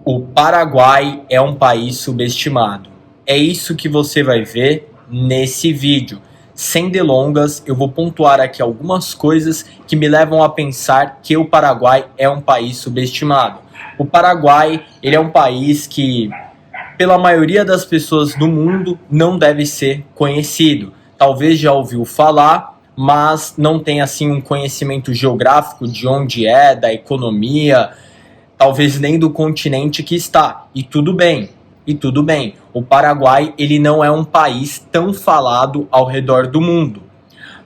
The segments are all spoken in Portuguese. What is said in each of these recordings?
O Paraguai é um país subestimado. É isso que você vai ver nesse vídeo. Sem delongas, eu vou pontuar aqui algumas coisas que me levam a pensar que o Paraguai é um país subestimado. O Paraguai, ele é um país que, pela maioria das pessoas do mundo, não deve ser conhecido. Talvez já ouviu falar, mas não tem assim um conhecimento geográfico de onde é, da economia, talvez nem do continente que está. E tudo bem. O Paraguai, ele não é um país tão falado ao redor do mundo.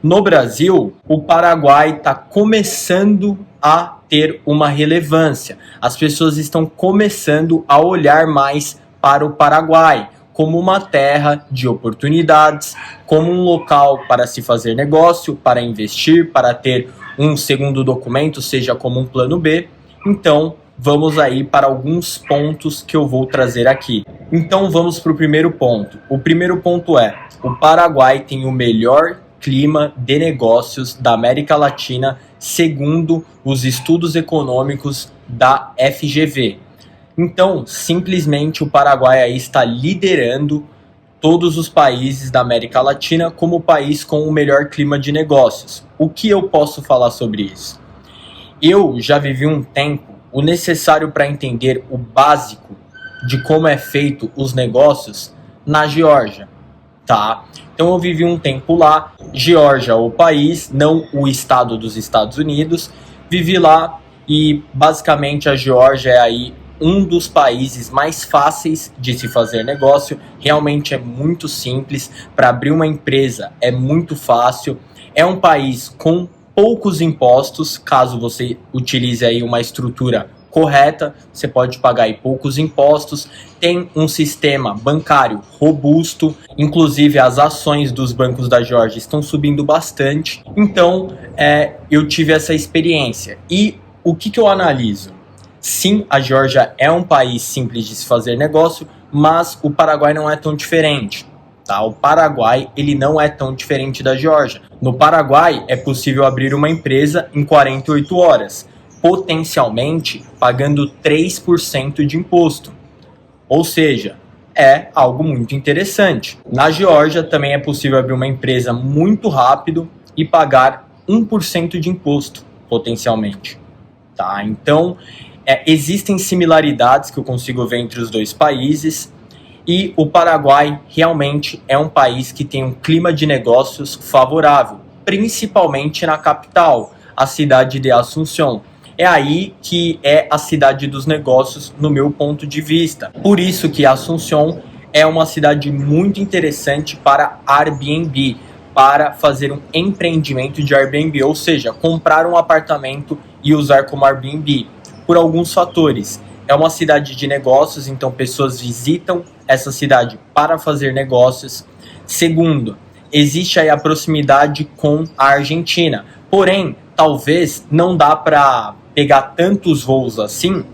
No Brasil, o Paraguai está começando a ter uma relevância. As pessoas estão começando a olhar mais para o Paraguai como uma terra de oportunidades, como um local para se fazer negócio, para investir, para ter um segundo documento, seja como um plano B. Então, vamos aí para alguns pontos que eu vou trazer aqui. Então vamos para o primeiro ponto. O primeiro ponto é: o Paraguai tem o melhor clima de negócios da América Latina, segundo os estudos econômicos da FGV. Então, simplesmente o Paraguai aí está liderando todos os países da América Latina como o país com o melhor clima de negócios. O que eu posso falar sobre isso? Eu já vivi um tempo o necessário para entender o básico de como é feito os negócios na Geórgia, tá? Então eu vivi um tempo lá. Geórgia, o país, não o estado dos Estados Unidos. Vivi lá e basicamente a Geórgia é aí um dos países mais fáceis de se fazer negócio. Realmente é muito simples. Para abrir uma empresa é muito fácil. É um país com poucos impostos, caso você utilize aí uma estrutura correta, você pode pagar aí poucos impostos. Tem um sistema bancário robusto, inclusive as ações dos bancos da Geórgia estão subindo bastante. Então, eu tive essa experiência. E o que eu analiso? Sim, a Geórgia é um país simples de se fazer negócio, mas o Paraguai não é tão diferente. Tá? O Paraguai, ele não é tão diferente da Geórgia. No Paraguai é possível abrir uma empresa em 48 horas, potencialmente pagando 3% de imposto. Ou seja, é algo muito interessante. Na Geórgia também é possível abrir uma empresa muito rápido e pagar 1% de imposto, potencialmente. Tá? Então, existem similaridades que eu consigo ver entre os dois países. E o Paraguai realmente é um país que tem um clima de negócios favorável, principalmente na capital, a cidade de Asunción. É aí que é a cidade dos negócios, no meu ponto de vista. Por isso que Asunción é uma cidade muito interessante para Airbnb, para fazer um empreendimento de Airbnb, ou seja, comprar um apartamento e usar como Airbnb, por alguns fatores. É uma cidade de negócios, então pessoas visitam essa cidade para fazer negócios. Segundo, existe aí a proximidade com a Argentina. Porém, talvez não dá para pegar tantos voos assim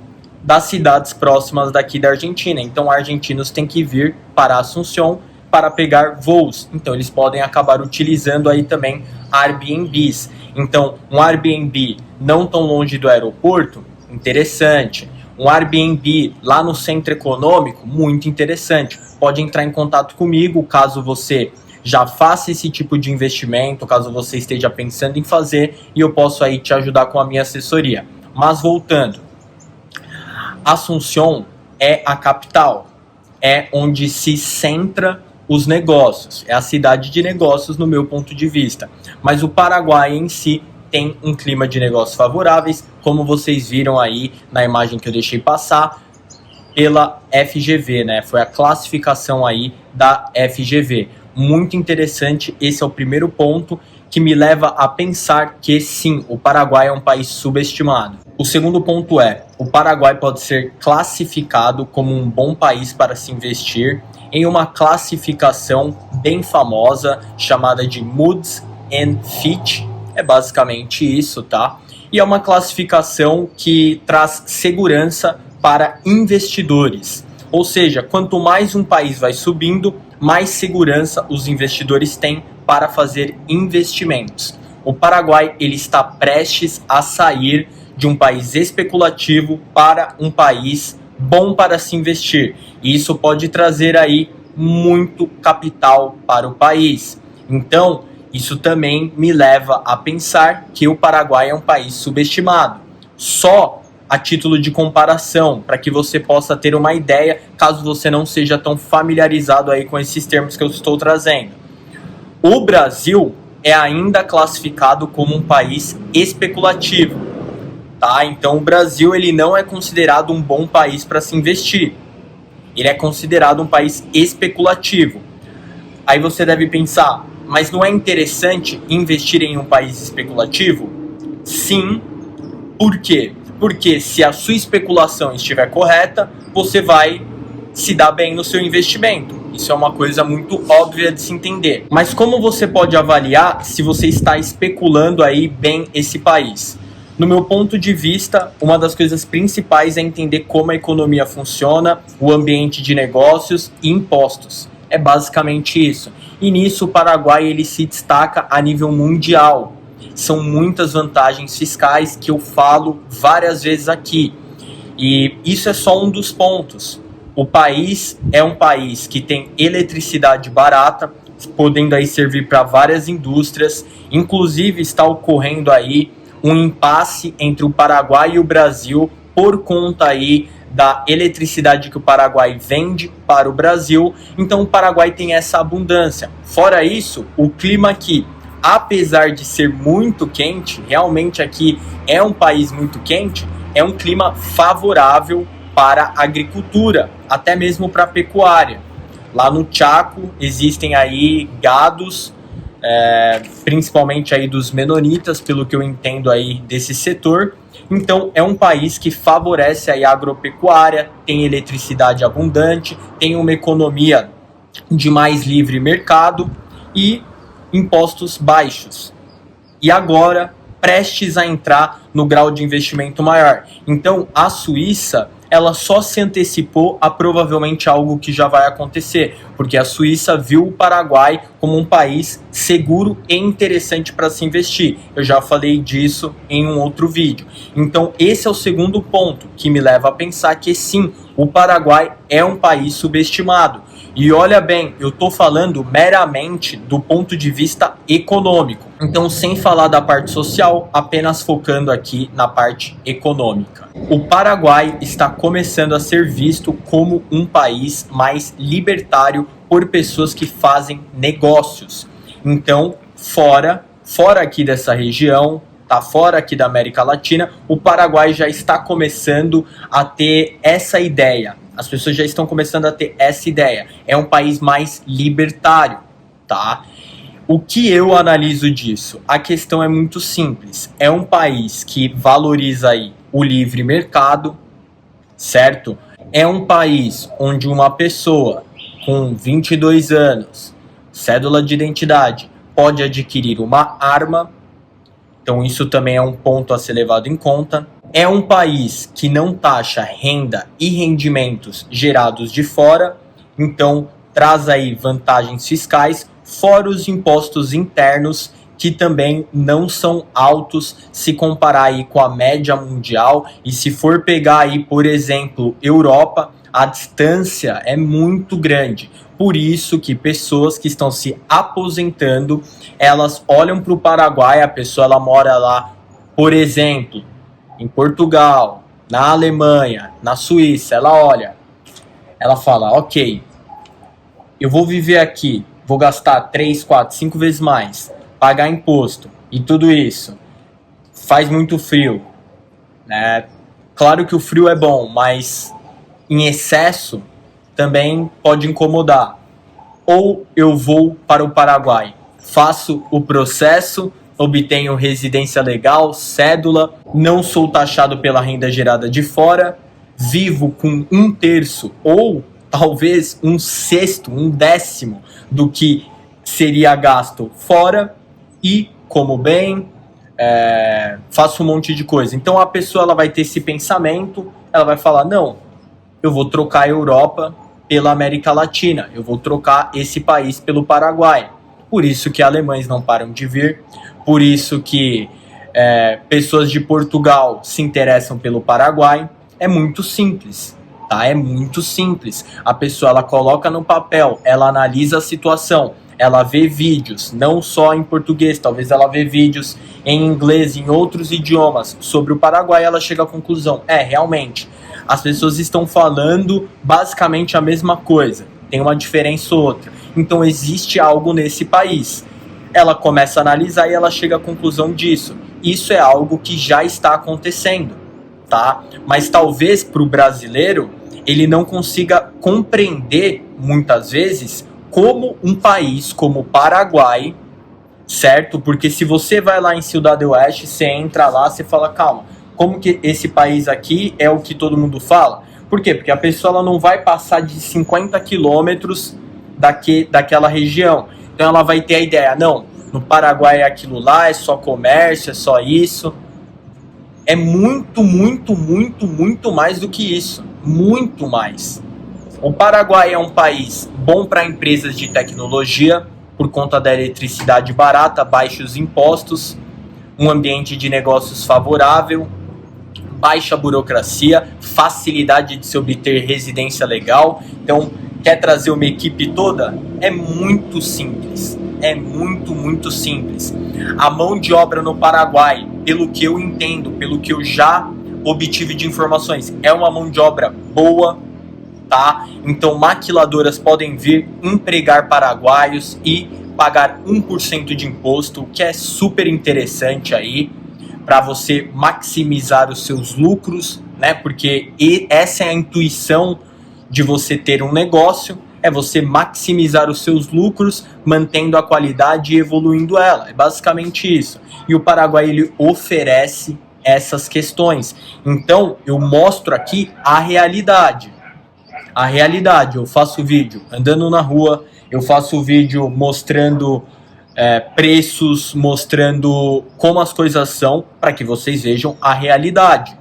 das cidades próximas daqui da Argentina. Então, argentinos têm que vir para Asunción para pegar voos. Então, eles podem acabar utilizando aí também Airbnbs. Então, um Airbnb não tão longe do aeroporto, interessante. Um Airbnb lá no centro econômico, muito interessante. Pode entrar em contato comigo caso você já faça esse tipo de investimento, caso você esteja pensando em fazer, e eu posso aí te ajudar com a minha assessoria. Mas voltando, Asunción é a capital, é onde se centra os negócios, é a cidade de negócios no meu ponto de vista. Mas o Paraguai em si tem um clima de negócios favoráveis, como vocês viram aí na imagem que eu deixei passar, pela FGV, né? Foi a classificação aí da FGV. Muito interessante, esse é o primeiro ponto que me leva a pensar que sim, o Paraguai é um país subestimado. O segundo ponto é: o Paraguai pode ser classificado como um bom país para se investir em uma classificação bem famosa chamada de Moody's and Fitch. É basicamente isso, tá? E é uma classificação que traz segurança para investidores. Ou seja, quanto mais um país vai subindo, mais segurança os investidores têm para fazer investimentos. O Paraguai, ele está prestes a sair de um país especulativo para um país bom para se investir. E isso pode trazer aí muito capital para o país. Então, isso também me leva a pensar que o Paraguai é um país subestimado. Só a título de comparação, para que você possa ter uma ideia, caso você não seja tão familiarizado aí com esses termos que eu estou trazendo. O Brasil é ainda classificado como um país especulativo, tá? Então o Brasil ele não é considerado um bom país para se investir. Ele é considerado um país especulativo. Aí você deve pensar, mas não é interessante investir em um país especulativo? Sim. Por quê? Porque se a sua especulação estiver correta, você vai se dar bem no seu investimento. Isso é uma coisa muito óbvia de se entender. Mas como você pode avaliar se você está especulando aí bem esse país? No meu ponto de vista, uma das coisas principais é entender como a economia funciona, o ambiente de negócios e impostos. É basicamente isso. E nisso o Paraguai ele se destaca a nível mundial. São muitas vantagens fiscais que eu falo várias vezes aqui. E isso é só um dos pontos. O país é um país que tem eletricidade barata, podendo aí servir para várias indústrias. Inclusive está ocorrendo aí um impasse entre o Paraguai e o Brasil por conta aí da eletricidade que o Paraguai vende para o Brasil. Então o Paraguai tem essa abundância. Fora isso, o clima aqui, apesar de ser muito quente, realmente aqui é um país muito quente, é um clima favorável para a agricultura, até mesmo para a pecuária. Lá no Chaco existem aí gados, principalmente aí dos menonitas, pelo que eu entendo aí desse setor. Então é um país que favorece aí a agropecuária, tem eletricidade abundante, tem uma economia de mais livre mercado e impostos baixos. E agora, prestes a entrar no grau de investimento maior. Então, a Suíça, ela só se antecipou a provavelmente algo que já vai acontecer, porque a Suíça viu o Paraguai como um país seguro e interessante para se investir. Eu já falei disso em um outro vídeo. Então, esse é o segundo ponto que me leva a pensar que sim, o Paraguai é um país subestimado. E olha bem, eu estou falando meramente do ponto de vista econômico. Então, sem falar da parte social, apenas focando aqui na parte econômica. O Paraguai está começando a ser visto como um país mais libertário por pessoas que fazem negócios. Então, fora aqui dessa região, tá fora aqui da América Latina, o Paraguai já está começando a ter essa ideia. As pessoas já estão começando a ter essa ideia. É um país mais libertário, tá? O que eu analiso disso? A questão é muito simples. É um país que valoriza aí o livre mercado, certo? É um país onde uma pessoa com 22 anos, cédula de identidade, pode adquirir uma arma. Então isso também é um ponto a ser levado em conta. É um país que não taxa renda e rendimentos gerados de fora, então traz aí vantagens fiscais, fora os impostos internos, que também não são altos se comparar aí com a média mundial. E se for pegar aí, por exemplo, Europa, a distância é muito grande. Por isso que pessoas que estão se aposentando, elas olham para o Paraguai, a pessoa ela mora lá, por exemplo, em Portugal, na Alemanha, na Suíça, ela olha, ela fala, ok, eu vou viver aqui, vou gastar 3, 4, 5 vezes mais, pagar imposto e tudo isso, faz muito frio, né? Claro que o frio é bom, mas em excesso também pode incomodar. Ou eu vou para o Paraguai, faço o processo, obtenho residência legal, cédula, não sou taxado pela renda gerada de fora, vivo com 1/3 ou talvez 1/6, 1/10 do que seria gasto fora e como bem, faço um monte de coisa. Então a pessoa ela vai ter esse pensamento, ela vai falar, não, eu vou trocar a Europa pela América Latina, eu vou trocar esse país pelo Paraguai. Por isso que alemães não param de vir, por isso que pessoas de Portugal se interessam pelo Paraguai. É muito simples. tá? É muito simples. A pessoa, ela coloca no papel, ela analisa a situação, ela vê vídeos, não só em português, talvez ela vê vídeos em inglês, em outros idiomas, sobre o Paraguai, ela chega à conclusão, realmente, as pessoas estão falando basicamente a mesma coisa, tem uma diferença ou outra, então existe algo nesse país. Ela começa a analisar e ela chega à conclusão disso. Isso é algo que já está acontecendo, tá? Mas talvez para o brasileiro, ele não consiga compreender, muitas vezes, como um país como o Paraguai, certo? Porque se você vai lá em Ciudad del Oeste, você entra lá, você fala, calma, como que esse país aqui é o que todo mundo fala? Por quê? Porque a pessoa ela não vai passar de 50 quilômetros daquela região. Então ela vai ter a ideia, não, no Paraguai é aquilo lá, é só comércio, é só isso. É muito, muito, muito, muito mais do que isso. Muito mais. O Paraguai é um país bom para empresas de tecnologia, por conta da eletricidade barata, baixos impostos, um ambiente de negócios favorável, baixa burocracia, facilidade de se obter residência legal. Então, quer trazer uma equipe toda? É muito simples. É muito, muito simples. A mão de obra no Paraguai, pelo que eu entendo, pelo que eu já obtive de informações, é uma mão de obra boa, tá? Então maquiladoras podem vir empregar paraguaios e pagar 1% de imposto, o que é super interessante aí para você maximizar os seus lucros, né? Porque essa é a intuição de você ter um negócio, é você maximizar os seus lucros, mantendo a qualidade e evoluindo ela. É basicamente isso. E o Paraguai, ele oferece essas questões. Então, eu mostro aqui a realidade. A realidade, eu faço vídeo andando na rua, eu faço vídeo mostrando preços, mostrando como as coisas são, para que vocês vejam a realidade.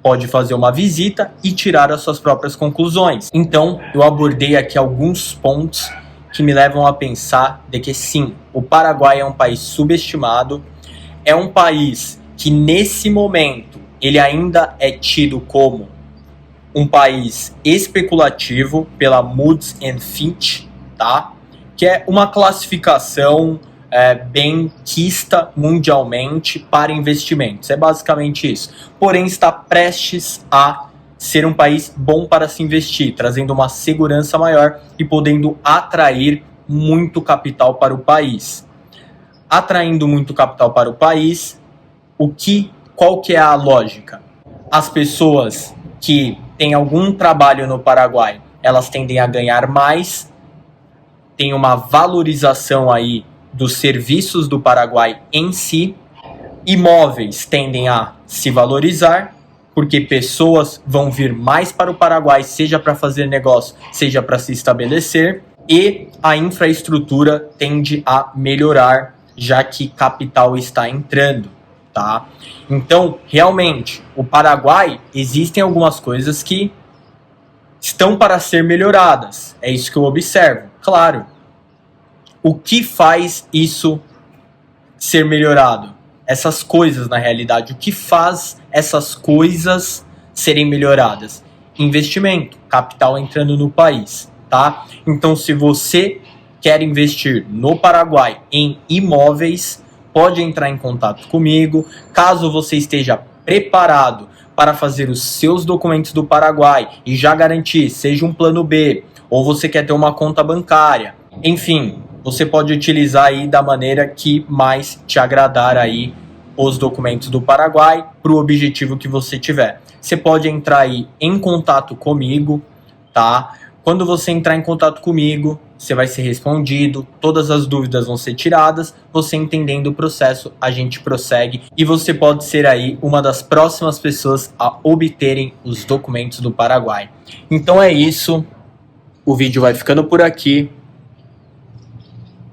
Pode fazer uma visita e tirar as suas próprias conclusões. Então, eu abordei aqui alguns pontos que me levam a pensar de que sim, o Paraguai é um país subestimado, é um país que nesse momento ele ainda é tido como um país especulativo pela Moody's and Fitch, tá? Que é uma classificação bem quista mundialmente para investimentos. É basicamente isso. Porém, está prestes a ser um país bom para se investir, trazendo uma segurança maior e podendo atrair muito capital para o país. Atraindo muito capital para o país, qual que é a lógica? As pessoas que têm algum trabalho no Paraguai, elas tendem a ganhar mais, tem uma valorização aí dos serviços do Paraguai em si, imóveis tendem a se valorizar, porque pessoas vão vir mais para o Paraguai, seja para fazer negócio, seja para se estabelecer, e a infraestrutura tende a melhorar, já que capital está entrando, tá? Então, realmente, o Paraguai, existem algumas coisas que estão para ser melhoradas, é isso que eu observo, claro. O que faz isso ser melhorado? Essas coisas, na realidade, o que faz essas coisas serem melhoradas? Investimento, capital entrando no país, tá? Então, se você quer investir no Paraguai em imóveis, pode entrar em contato comigo. Caso você esteja preparado para fazer os seus documentos do Paraguai e já garantir, seja um plano B, ou você quer ter uma conta bancária, enfim, você pode utilizar aí da maneira que mais te agradar aí os documentos do Paraguai para o objetivo que você tiver. Você pode entrar aí em contato comigo, tá? Quando você entrar em contato comigo, você vai ser respondido, todas as dúvidas vão ser tiradas, você entendendo o processo, a gente prossegue e você pode ser aí uma das próximas pessoas a obterem os documentos do Paraguai. Então é isso, o vídeo vai ficando por aqui,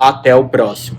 até o próximo.